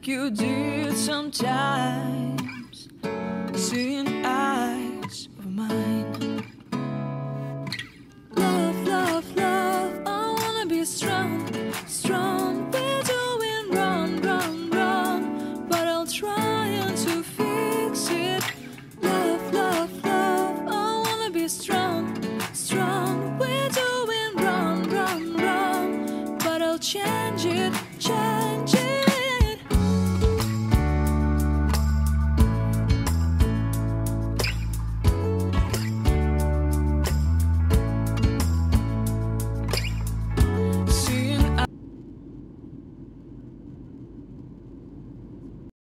like you did sometimes, seeing eyes of mine. Love, love, love, I wanna be strong, strong. We're doing wrong, wrong, wrong, but I'll try to fix it. Love, love, love, I wanna be strong,